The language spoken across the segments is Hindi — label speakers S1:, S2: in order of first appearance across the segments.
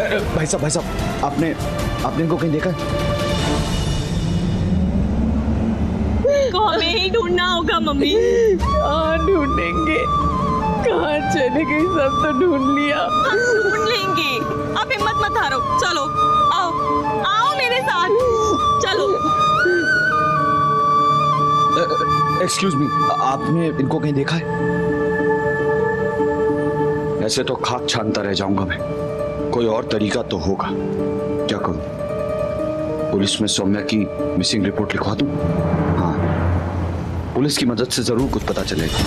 S1: भाई साहब आपने इनको कहीं देखा है?
S2: हमें ही ढूंढना होगा मम्मी।
S3: कहाँ ढूंढेंगे, कहाँ चले गई, सब तो ढूंढ लिया।
S2: हम ढूंढ लेंगे, आप हिम्मत मत हारो। चलो आओ आओ मेरे साथ चलो।
S1: एक्सक्यूज मी, आपने इनको कहीं देखा है? ऐसे तो खाक छानता रह जाऊंगा मैं। कोई और तरीका तो होगा। क्या करूं? पुलिस में सौम्या की मिसिंग रिपोर्ट लिखवा दूं? हाँ, पुलिस की मदद से जरूर कुछ पता चलेगा।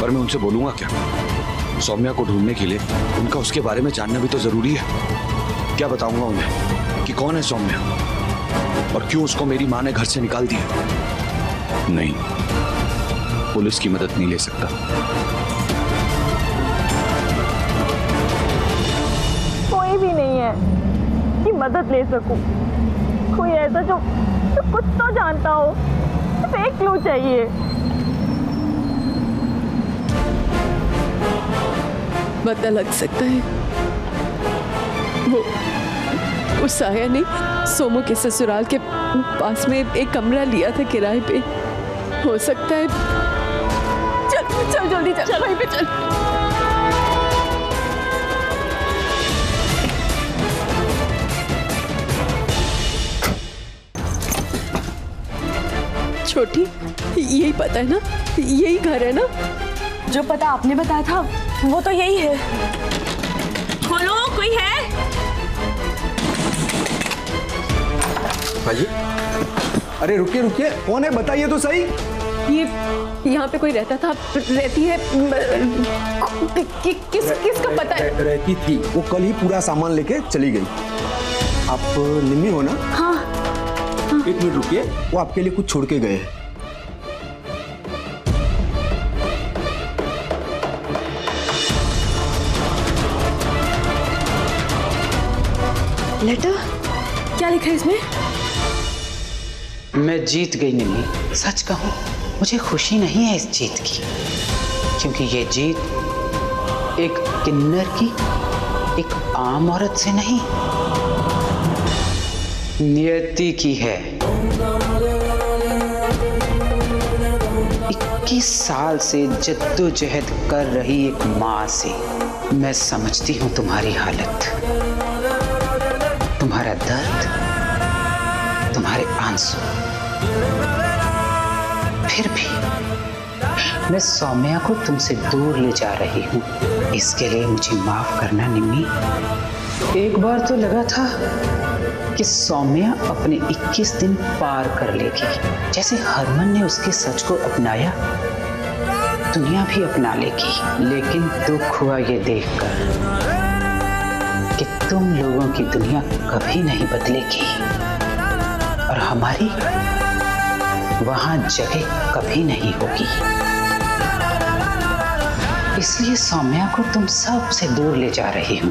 S1: पर मैं उनसे बोलूंगा क्या? सौम्या को ढूंढने के लिए उनका उसके बारे में जानना भी तो जरूरी है। क्या बताऊंगा उन्हें कि कौन है सौम्या और क्यों उसको मेरी माँ ने घर से निकाल दिया? नहीं, पुलिस की मदद नहीं ले सकता।
S3: कोई भी नहीं है कि मदद ले सकूं। कोई ऐसा जो कुछ तो जानता हो। सिर्फ एक क्लू चाहिए। पता लग सकता है वो साया ने सोमू के ससुराल के पास में एक कमरा लिया था किराए पे। हो सकता है। चल चल जल्दी चल, वहीं पे चल। छोटी, यही पता है ना? यही घर है ना?
S4: जो पता आपने बताया था वो तो यही है।
S2: खोलो, कोई है?
S5: भाजी, अरे रुकिए रुकिए, कौन है बताइए तो सही।
S3: ये यहाँ पे कोई रहता था, रहती है। किसका पता है?
S5: रहती थी, वो कल ही पूरा सामान लेके चली गई। आप निम्मी हो ना?
S3: हाँ।
S5: एक मिनट रुकिए, वो आपके लिए कुछ छोड़ के गए हैं।
S4: लेटर? क्या लिखा है इसमें?
S6: मैं जीत गई निम्मी। सच कहूं, मुझे खुशी नहीं है इस जीत की, क्योंकि ये जीत एक किन्नर की, एक आम औरत से नहीं, नियति की है। 21 साल से जद्दोजहद कर रही एक माँ से। मैं समझती हूँ तुम्हारी हालत, तुम्हारा दर्द, तुम्हारे आंसू। फिर भी मैं सौम्या को तुमसे दूर ले जा रही हूँ। इसके लिए मुझे माफ करना निम्मी। एक बार तो लगा था कि सौम्या अपने 21 दिन पार कर लेगी। जैसे हरमन ने उसके सच को अपनाया, दुनिया भी अपना लेगी। लेकिन दुख हुआ ये देखकर कि तुम लोगों की दुनिया कभी नहीं बदलेगी और हमारी वहां जगह कभी नहीं होगी। इसलिए सौम्या को तुम सबसे दूर ले जा रही हूं।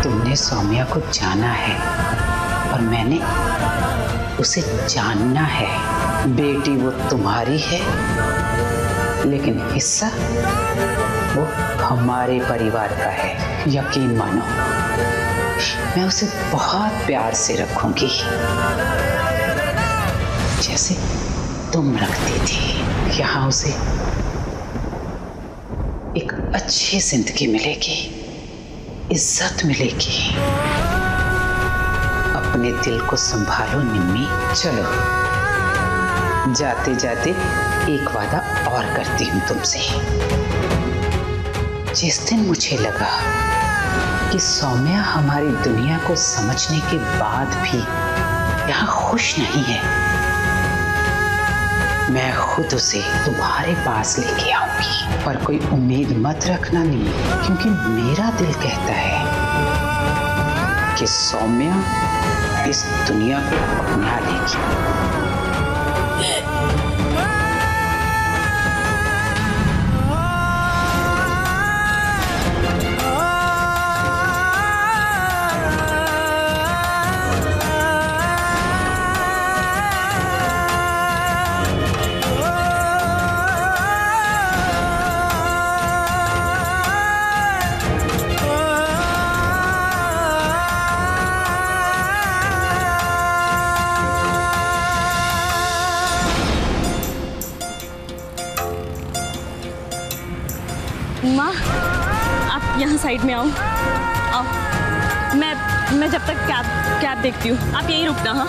S6: तुमने सौम्या को जाना है और मैंने उसे जानना है। बेटी वो तुम्हारी है, लेकिन हिस्सा वो हमारे परिवार का है। यकीन मानो, मैं उसे बहुत प्यार से रखूंगी, जैसे तुम रखती थी। यहाँ उसे एक अच्छी जिंदगी मिलेगी, इज्जत मिलेगी। अपने दिल को संभालो निम्मी। चलो, जाते जाते एक वादा और करती हूँ तुमसे। जिस दिन मुझे लगा कि सौम्या हमारी दुनिया को समझने के बाद भी यहाँ खुश नहीं है, मैं खुद उसे तुम्हारे पास लेके आऊंगी। पर कोई उम्मीद मत रखना नहीं, क्योंकि मेरा दिल कहता है कि सौम्या इस दुनिया को अपना लेगी।
S2: माँ आप यहाँ साइड में आओ, आओ। मैं जब तक कैब देखती हूँ, आप यहीं रुकना। हाँ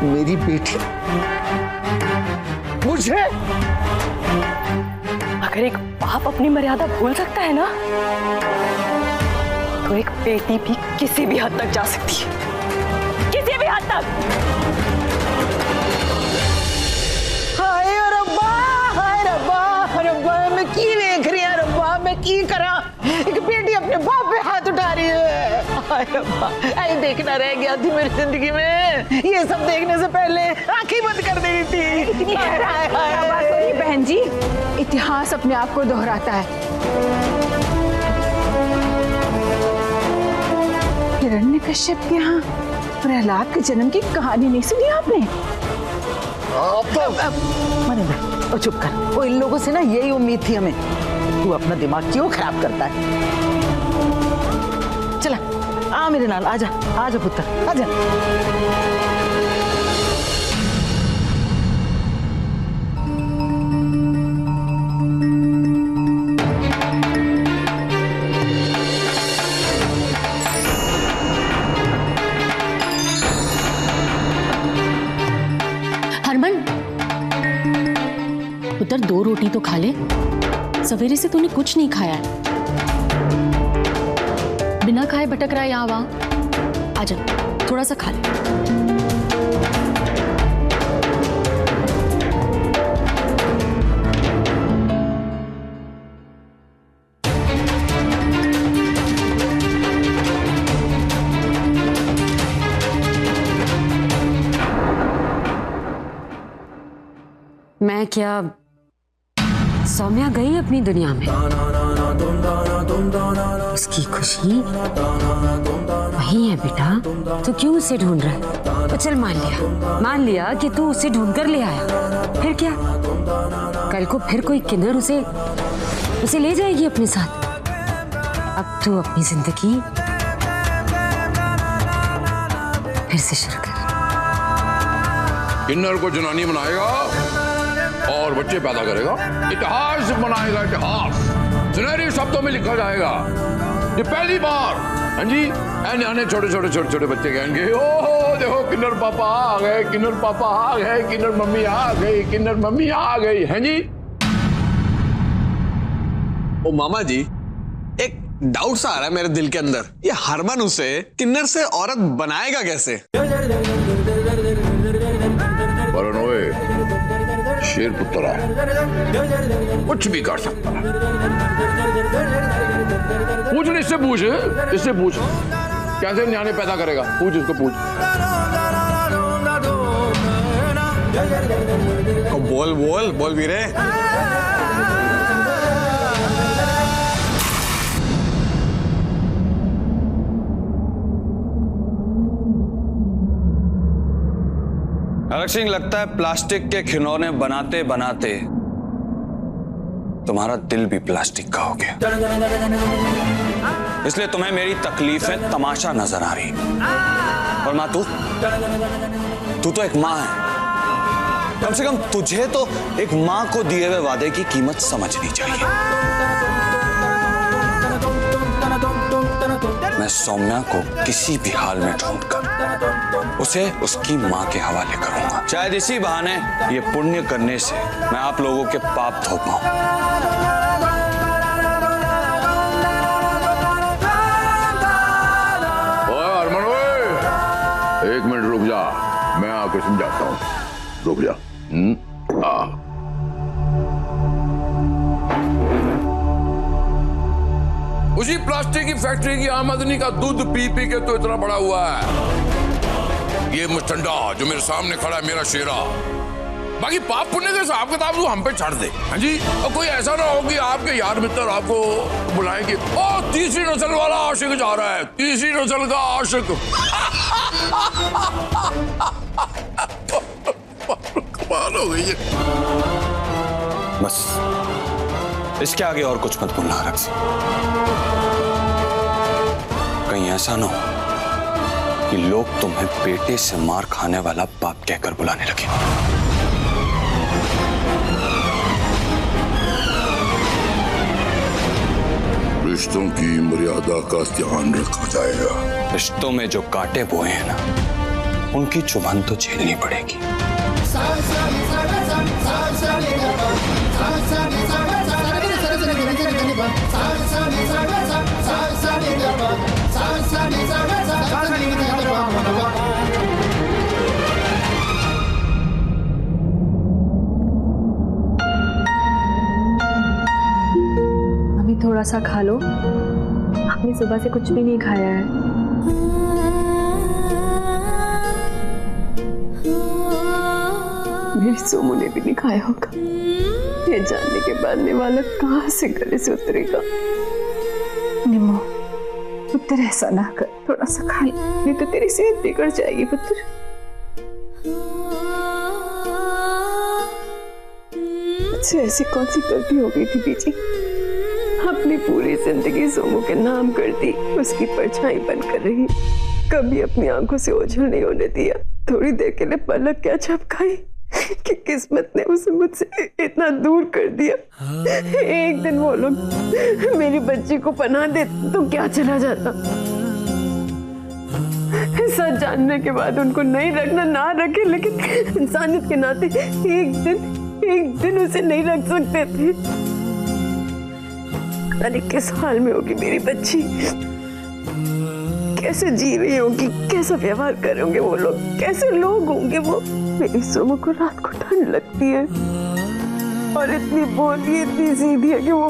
S7: मेरी बेटी मुझे,
S4: अगर एक बाप अपनी मर्यादा भूल सकता है ना, तो एक बेटी भी किसी भी हद तक जा सकती है, किसी भी हद तक।
S7: हाय रब्बा, हाय रब्बा, रब्बा मैं की देख रही है, रब्बा मैं की करा। एक बेटी अपने बाप पे हाथ उठा रही है। हाय रब्बा, ऐ देखना रह गया थी मेरी जिंदगी में। ये सब देखने से पहले आंखें बंद कर देनी थी।
S8: बहन जी, इतिहास अपने आप को दोहराता है। हिरण्यकश्यप के यहाँ प्रहलाद के जन्म की कहानी नहीं सुनी आपने?
S7: मनिंदर, चुप कर। वो इन लोगों से ना यही उम्मीद थी हमें। तू अपना दिमाग क्यों खराब करता है? चला आ मेरे नाल, आजा आजा पुत्र, आजा।
S9: हरमन, पुत्र 2 रोटी तो खा ले। सवेरे से तूने कुछ नहीं खाया है। बिना खाए भटक रहा है यहाँ वहां। आजा, थोड़ा सा खा ले।
S10: मैं क्या, सौम्या गई अपनी दुनिया में। उसकी खुशी वही है बेटा, तो क्यों उसे ढूंढ रहा है? तो चल मान लिया कि तू उसे ढूंढ कर ले आया, फिर क्या? कल को फिर कोई किन्नर उसे ले जाएगी अपने साथ। अब तू अपनी जिंदगी फिर से शुरू कर।
S11: किन्नर को जनानी बनाएगा और बच्चे पैदा करेगा, इतिहास बनाएगा, इतिहास सुनहरे शब्दों में लिखा जाएगा। ये पहली बार, हाँ जी, आने छोटे बच्चे कहेंगे, ओह देखो किन्नर पापा आ गए, किन्नर पापा आ गए, किन्नर मम्मी आ गई, किन्नर मम्मी आ गई, हैं जी।
S5: ओ मामा जी, एक डाउट सा आ रहा है मेरे दिल के अंदर। ये हरमन उसे किन्नर से औरत बनाएगा कैसे?
S11: शेर पुत्र है, कुछ भी कर सकता है। पूछ, इससे पूछ कैसे न्याणे पैदा करेगा। पूछ इसको, पूछ।
S5: बोल वीरे।
S1: अलग सिंह, लगता है प्लास्टिक के खिलौने बनाते बनाते तुम्हारा दिल भी प्लास्टिक का हो गया, इसलिए तुम्हें मेरी तकलीफें तमाशा नजर आ रही। और माँ, तू तो एक माँ है। कम से कम तुझे तो एक माँ को दिए हुए वादे की कीमत समझनी चाहिए। मैं सौम्या को किसी भी हाल में ढूंढकर उसे उसकी माँ के हवाले करूंगा। शायद इसी बहाने ये पुण्य करने से मैं आप लोगों के पाप धो पाऊं।
S11: ओए हरमन, ओए 1 मिनट रुक जा, मैं आके समझाता हूँ। रुक जा। उसी प्लास्टिक की फैक्ट्री की आमदनी का दूध पी पी के तो इतना बड़ा हुआ है। ये मुस्टंडा जो मेरे सामने खड़ा है, मेरा शेरा, बाकी पाप पुण्य के हिसाब किताब तू हम पे छाड़ दे। हाँ जी, और कोई ऐसा ना हो कि आपके यार मित्र आपको बुलाएं कि ओ तीसरी नस्ल वाला आशिक जा रहा है, तीसरी नस्ल का आशिक। कमाल हो गई है।
S1: बस इसके आगे और कुछ मत बोलना रक्सी। कहीं ऐसा ना हो कि लोग तुम्हें बेटे से मार खाने वाला बाप कहकर बुलाने लगे।
S11: रिश्तों की मर्यादा का ध्यान रखा जाएगा।
S1: रिश्तों में जो कांटे बोए हैं ना, उनकी चुभन तो झेलनी पड़ेगी।
S9: मम्मी थोड़ा सा खा लो, आपने सुबह से कुछ भी नहीं खाया है।
S3: मेरी सोमू ने भी नहीं खाया होगा। ये जानने के बाद निवाला कहाँ से गले से उतरेगा। निमो पुत्र ऐसा ना कर, थोड़ा सा खा ले, नहीं तो तेरी सेहत बिगड़ जाएगी पुत्र। मुझसे ऐसी कौन सी गलती हो गई थी बीजी? अपनी पूरी जिंदगी सोमू के नाम कर दी, उसकी परछाई बनकर रही, कभी अपनी आंखों से ओझल नहीं होने दिया। थोड़ी देर के लिए पलक क्या झपकाई कि किस्मत ने उसे मुझसे इतना दूर कर दिया। एक दिन वो लोग मेरी बच्ची को पनाह दे तो क्या चला जाता। सच जानने के बाद उनको नहीं रखना ना रखे, लेकिन इंसानियत के नाते एक दिन उसे नहीं रख सकते थे। अरे किस हाल में होगी मेरी बच्ची, कैसे जी रही होगी, कैसा व्यवहार करेंगे वो लोग, कैसे लोग होंगे वो। मेरी सोमू को रात को ठंड लगती है और इतनी बोली, इतनी सीधी है कि वो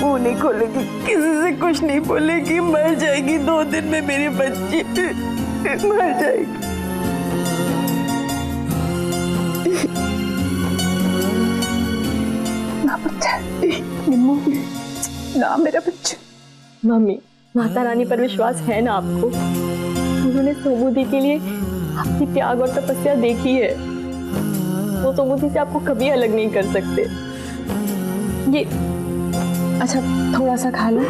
S3: मुंह नहीं खोलेगी, किसी से कुछ नहीं बोलेगी, मर जाएगी 2 दिन में मेरी बच्ची मर जाएगी। ना बच्चा, ना मेरा बच्चा।
S2: मम्मी, माता रानी पर विश्वास है ना आपको? उन्होंने सोमू दी के लिए आपकी त्याग और तपस्या देखी है। वो सोमू दी से आपको कभी अलग नहीं कर सकते। ये अच्छा थोड़ा सा खा लो।